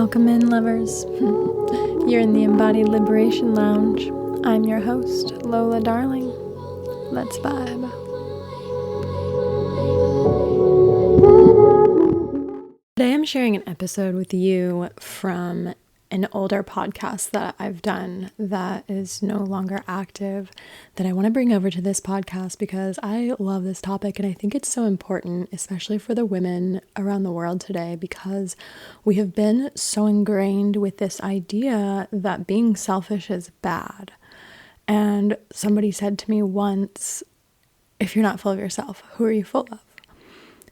Welcome in, lovers. You're in the Embodied Liberation Lounge. I'm your host, Lola Darling. Let's vibe. Today I'm sharing an episode with you from an older podcast that I've done that is no longer active that I want to bring over to this podcast because I love this topic and I think it's so important, especially for the women around the world today, because we have been so ingrained with this idea that being selfish is bad. And somebody said to me once, if you're not full of yourself, who are you full of?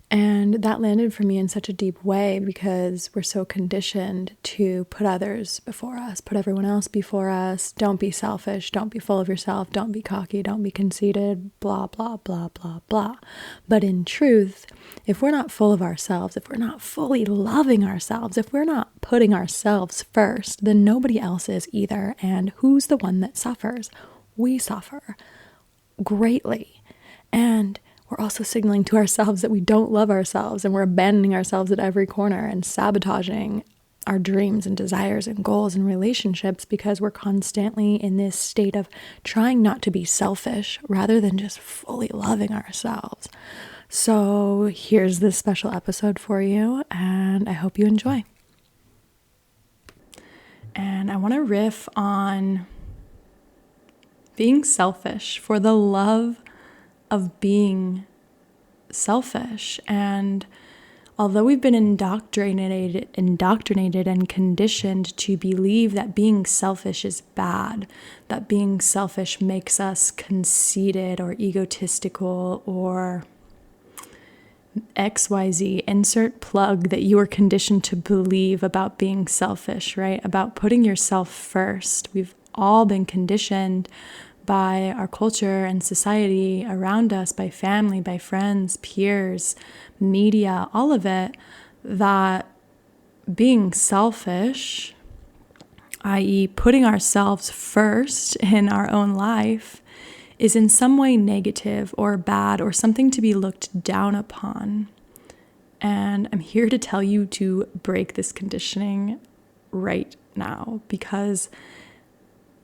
And that landed for me in such a deep way because we're so conditioned to put others before us, put everyone else before us. Don't be selfish. Don't be full of yourself. Don't be cocky. Don't be conceited. Blah, blah, blah, blah, blah. But in truth, if we're not full of ourselves, if we're not fully loving ourselves, if we're not putting ourselves first, then nobody else is either. And who's the one that suffers? We suffer greatly. And we're also signaling to ourselves that we don't love ourselves and we're abandoning ourselves at every corner and sabotaging our dreams and desires and goals and relationships because we're constantly in this state of trying not to be selfish rather than just fully loving ourselves. So here's this special episode for you and I hope you enjoy. And I want to riff on being selfish for the love of being selfish. And although we've been indoctrinated and conditioned to believe that being selfish is bad, that being selfish makes us conceited or egotistical or XYZ, insert plug that you are conditioned to believe about being selfish, right? About putting yourself first. We've all been conditioned by our culture and society around us, by family, by friends, peers, media, all of it, that being selfish, i.e. putting ourselves first in our own life, is in some way negative or bad or something to be looked down upon. And I'm here to tell you to break this conditioning right now because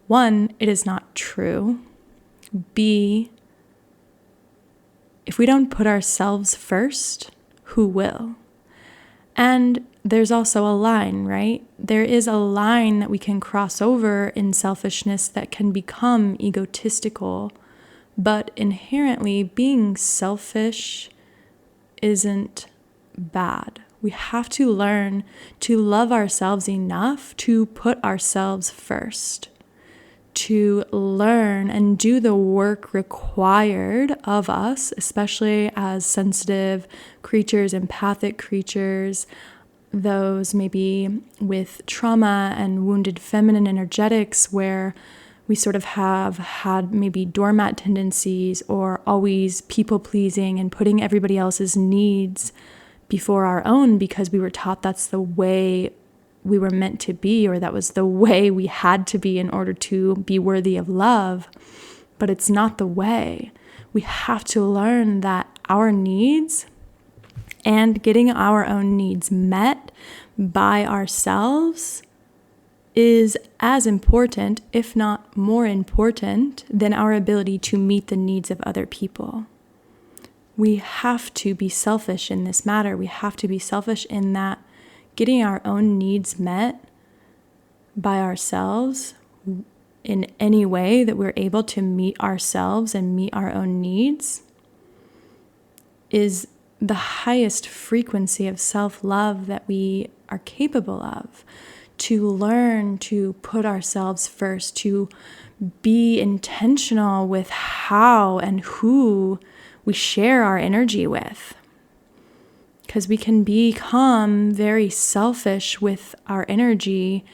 one, it is not true. B, if we don't put ourselves first, who will? And there's also a line, right? There is a line that we can cross over in selfishness that can become egotistical, but inherently being selfish isn't bad. We have to learn to love ourselves enough to put ourselves first, to learn and do the work required of us, especially as sensitive creatures, empathic creatures, those maybe with trauma and wounded feminine energetics where we sort of have had maybe doormat tendencies or always people-pleasing and putting everybody else's needs before our own because we were taught that's the way we were meant to be, or that was the way we had to be in order to be worthy of love. But it's not the way. We have to learn that our needs and getting our own needs met by ourselves is as important, if not more important, than our ability to meet the needs of other people. We have to be selfish in this matter. We have to be selfish in that getting our own needs met by ourselves in any way that we're able to meet ourselves and meet our own needs is the highest frequency of self-love that we are capable of. To learn to put ourselves first, to be intentional with how and who we share our energy with. Because we can become very selfish with our energy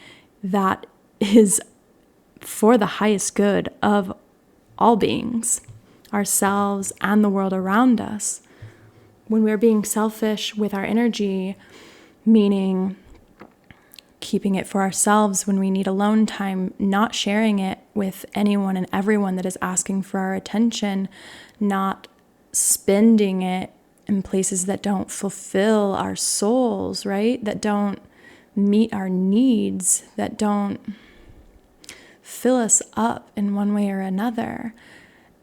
that is for the highest good of all beings, ourselves and the world around us. When we're being selfish with our energy, meaning keeping it for ourselves when we need alone time, not sharing it with anyone and everyone that is asking for our attention, not spending it in places that don't fulfill our souls, right? That don't meet our needs, that don't fill us up in one way or another.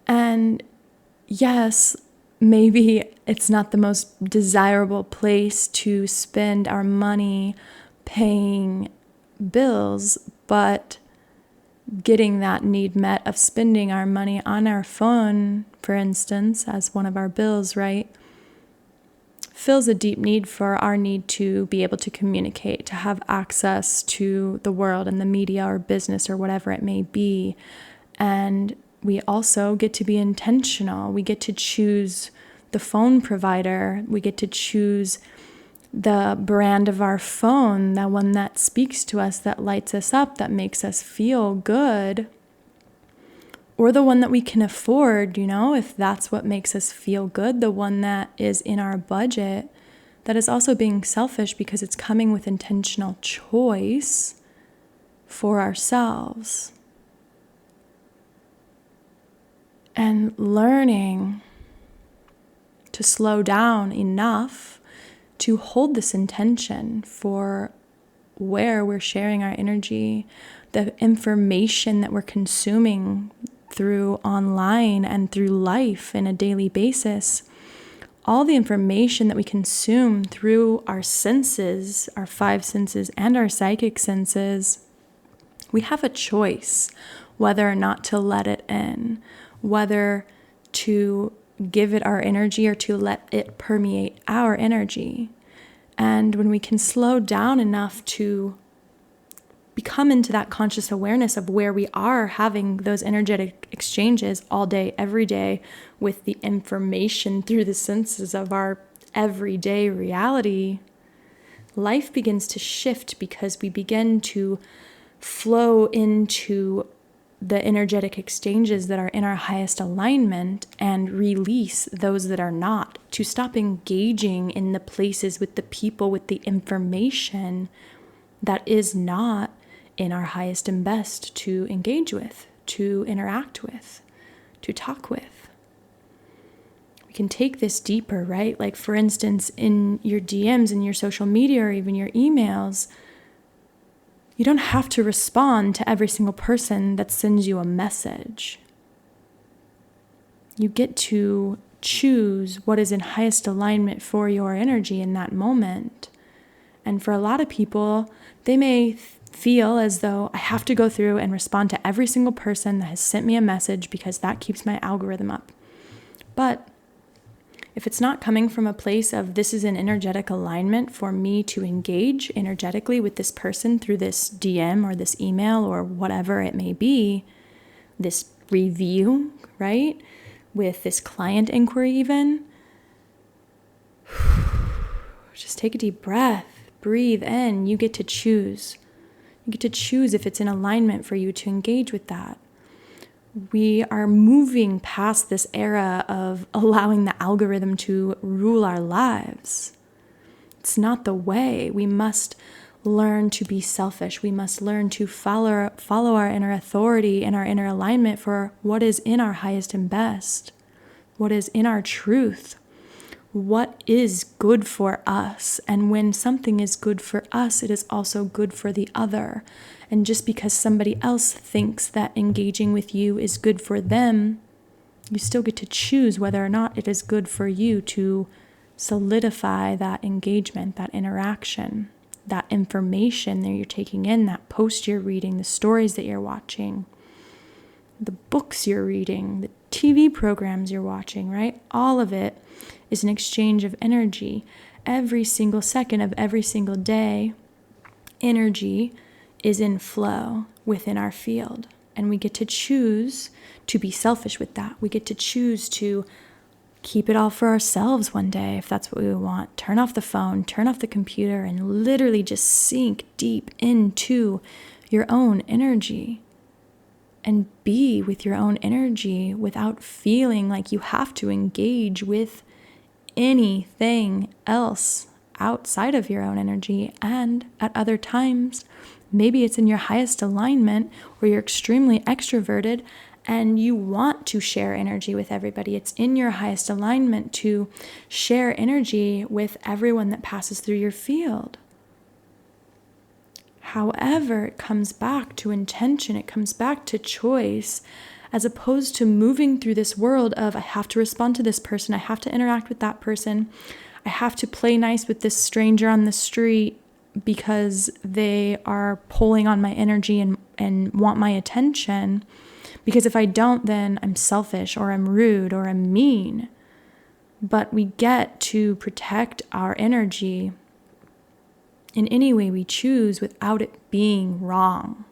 And yes, maybe it's not the most desirable place to spend our money paying bills, but getting that need met of spending our money on our phone, for instance, as one of our bills, right, fills a deep need for our need to be able to communicate, to have access to the world and the media or business or whatever it may be. And we also get to be intentional. We get to choose the phone provider. We get to choose the brand of our phone, that one that speaks to us, that lights us up, that makes us feel good, or the one that we can afford, if that's what makes us feel good, the one that is in our budget, that is also being selfish because it's coming with intentional choice for ourselves. And learning to slow down enough to hold this intention for where we're sharing our energy, the information that we're consuming through online and through life in a daily basis, all the information that we consume through our senses, our 5 senses and our psychic senses, we have a choice whether or not to let it in, whether to give it our energy or to let it permeate our energy. And when we can slow down enough to become into that conscious awareness of where we are having those energetic exchanges all day, every day, with the information through the senses of our everyday reality, life begins to shift because we begin to flow into the energetic exchanges that are in our highest alignment and release those that are not, to stop engaging in the places with the people, with the information that is not in our highest and best to engage with, to interact with, to talk with. We can take this deeper, right? Like, for instance, in your DMs, in your social media, or even your emails, you don't have to respond to every single person that sends you a message. You get to choose what is in highest alignment for your energy in that moment. And for a lot of people, they may feel as though I have to go through and respond to every single person that has sent me a message because that keeps my algorithm up. But if it's not coming from a place of this is an energetic alignment for me to engage energetically with this person through this DM or this email or whatever it may be, this review, right? With this client inquiry even, just take a deep breath, breathe in. You get to choose. You get to choose if it's in alignment for you to engage with that. We are moving past this era of allowing the algorithm to rule our lives. It's not the way. We must learn to be selfish. We must learn to follow our inner authority and our inner alignment for what is in our highest and best, what is in our truth, what is good for us. And when something is good for us, it is also good for the other. And just because somebody else thinks that engaging with you is good for them, you still get to choose whether or not it is good for you to solidify that engagement, that interaction, that information that you're taking in, that post you're reading, the stories that you're watching, the books you're reading, the TV programs you're watching, right? All of it is an exchange of energy. Every single second of every single day, energy is in flow within our field. And we get to choose to be selfish with that. We get to choose to keep it all for ourselves one day if that's what we want. Turn off the phone, turn off the computer, and literally just sink deep into your own energy and be with your own energy without feeling like you have to engage with anything else outside of your own energy. And at other times, maybe it's in your highest alignment where you're extremely extroverted and you want to share energy with everybody. It's in your highest alignment to share energy with everyone that passes through your field. However, it comes back to intention, it comes back to choice, as opposed to moving through this world of I have to respond to this person, I have to interact with that person, I have to play nice with this stranger on the street because they are pulling on my energy and want my attention. Because if I don't, then I'm selfish or I'm rude or I'm mean. But we get to protect our energy in any way we choose without it being wrong.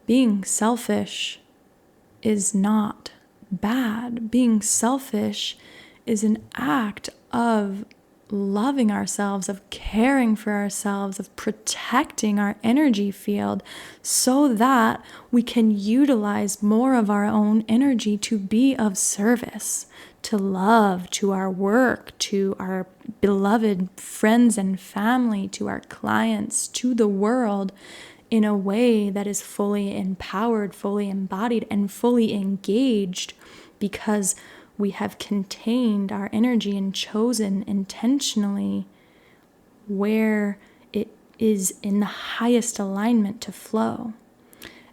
Being selfish is not bad. Being selfish is an act of loving ourselves, of caring for ourselves, of protecting our energy field so that we can utilize more of our own energy to be of service, to love, to our work, to our beloved friends and family, to our clients, to the world in a way that is fully empowered, fully embodied, and fully engaged, because we have contained our energy and chosen intentionally where it is in the highest alignment to flow,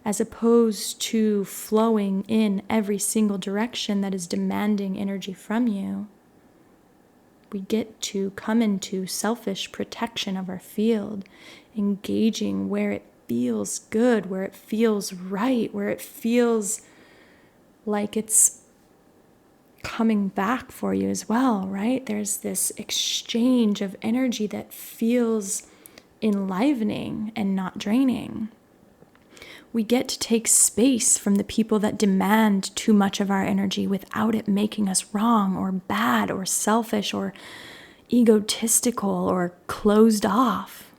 as opposed to flowing in every single direction that is demanding energy from you. We get to come into selfish protection of our field, engaging where it feels good, where it feels right, where it feels like it's coming back for you as well, right? There's this exchange of energy that feels enlivening and not draining. We get to take space from the people that demand too much of our energy without it making us wrong or bad or selfish or egotistical or closed off.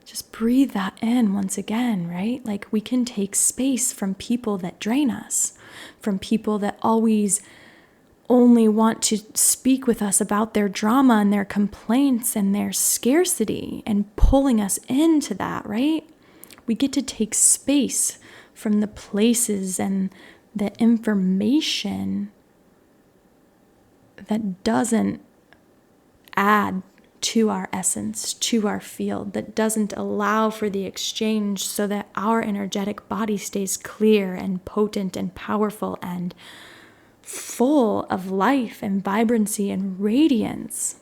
Just breathe that in once again, right? Like, we can take space from people that drain us, from people that always only want to speak with us about their drama and their complaints and their scarcity and pulling us into that, right? We get to take space from the places and the information that doesn't add to our essence, to our field, that doesn't allow for the exchange so that our energetic body stays clear and potent and powerful and full of life and vibrancy and radiance.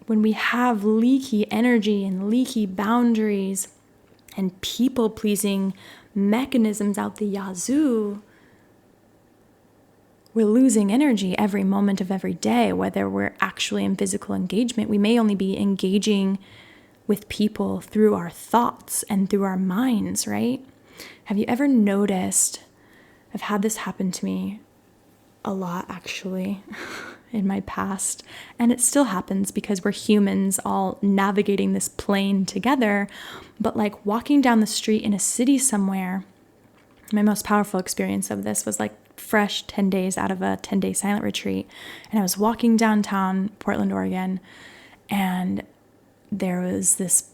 When we have leaky energy and leaky boundaries and people-pleasing mechanisms out the yazoo, we're losing energy every moment of every day, whether we're actually in physical engagement. We may only be engaging with people through our thoughts and through our minds, right? Have you ever noticed, I've had this happen to me a lot actually in my past, and it still happens because we're humans all navigating this plane together, but like walking down the street in a city somewhere, my most powerful experience of this was like fresh 10 days out of a 10-day silent retreat. And I was walking downtown Portland, Oregon, and there was this,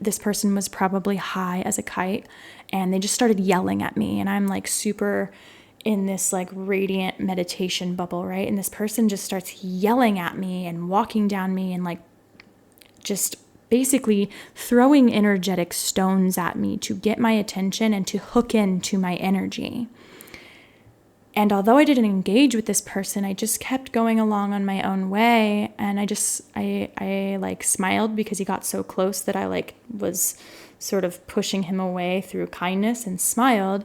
this person was probably high as a kite, and they just started yelling at me. And I'm like super in this like radiant meditation bubble, right? And this person just starts yelling at me and walking down me and like just basically throwing energetic stones at me to get my attention and to hook into my energy. And although I didn't engage with this person, I just kept going along on my own way. And I like smiled because he got so close that I like was sort of pushing him away through kindness and smiled.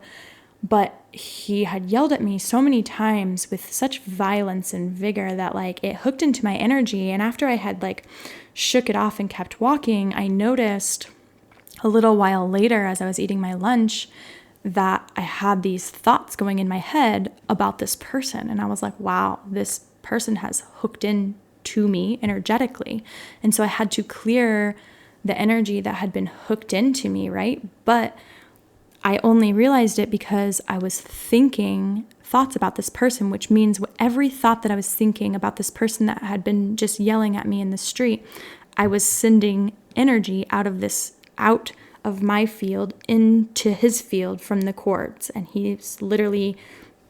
But he had yelled at me so many times with such violence and vigor that like it hooked into my energy. And after I had like shook it off and kept walking, I noticed a little while later as I was eating my lunch that I had these thoughts going in my head about this person. And I was like, wow, this person has hooked in to me energetically. And so I had to clear the energy that had been hooked into me, right? But I only realized it because I was thinking thoughts about this person, which means every thought that I was thinking about this person that had been just yelling at me in the street, I was sending energy out of my field into his field from the cords. And he's literally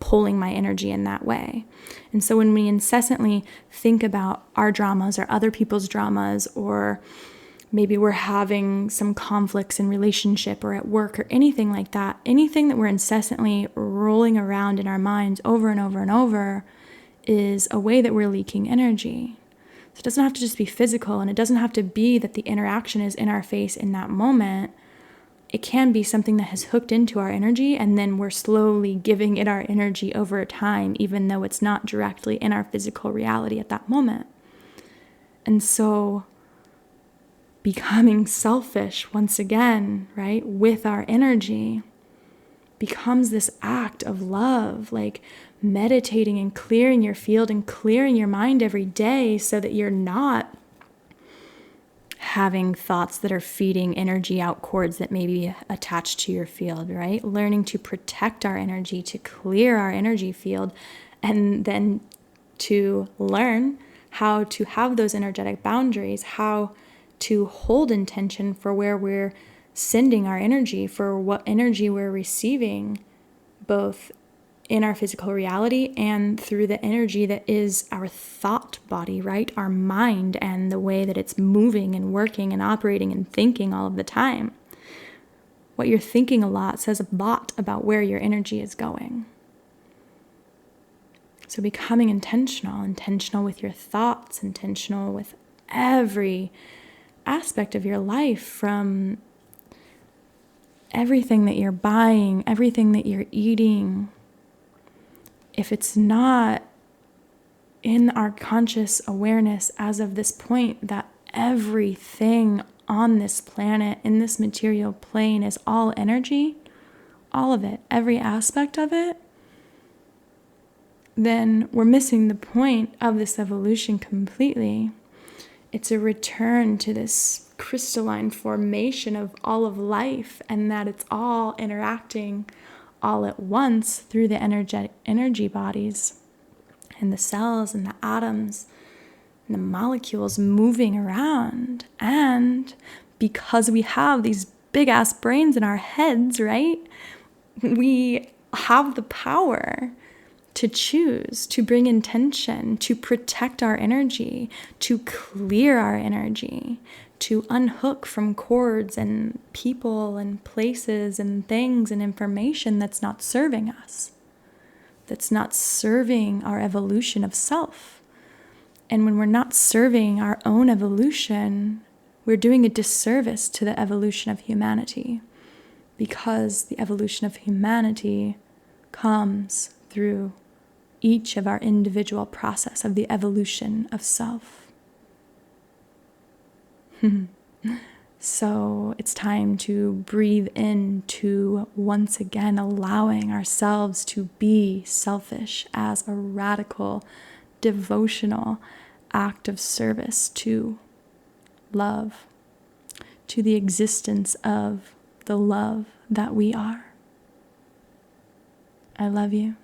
pulling my energy in that way. And so when we incessantly think about our dramas or other people's dramas, or maybe we're having some conflicts in relationship or at work or anything like that, anything that we're incessantly rolling around in our minds over and over and over is a way that we're leaking energy. So it doesn't have to just be physical, and it doesn't have to be that the interaction is in our face in that moment. It can be something that has hooked into our energy, and then we're slowly giving it our energy over time, even though it's not directly in our physical reality at that moment. And so becoming selfish once again, right, with our energy becomes this act of love, like meditating and clearing your field and clearing your mind every day so that you're not having thoughts that are feeding energy out cords that may be attached to your field, right? Learning to protect our energy, to clear our energy field, and then to learn how to have those energetic boundaries, how to hold intention for where we're sending our energy, for what energy we're receiving, both in our physical reality and through the energy that is our thought body, right? Our mind and the way that it's moving and working and operating and thinking all of the time. What you're thinking a lot says a lot about where your energy is going. So becoming intentional with your thoughts, intentional with every aspect of your life, from everything that you're buying, everything that you're eating. If it's not in our conscious awareness as of this point that everything on this planet, in this material plane, is all energy, all of it, every aspect of it, then we're missing the point of this evolution completely. It's a return to this crystalline formation of all of life, and that it's all interacting all at once through the energy bodies and the cells and the atoms and the molecules moving around. And because we have these big ass brains in our heads, right, we have the power to choose, to bring intention, to protect our energy, to clear our energy, to unhook from cords and people and places and things and information that's not serving us, that's not serving our evolution of self. And when we're not serving our own evolution, we're doing a disservice to the evolution of humanity, because the evolution of humanity comes through each of our individual process of the evolution of self. So it's time to breathe into, once again, allowing ourselves to be selfish as a radical, devotional act of service to love, to the existence of the love that we are. I love you,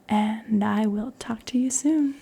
and I will talk to you soon.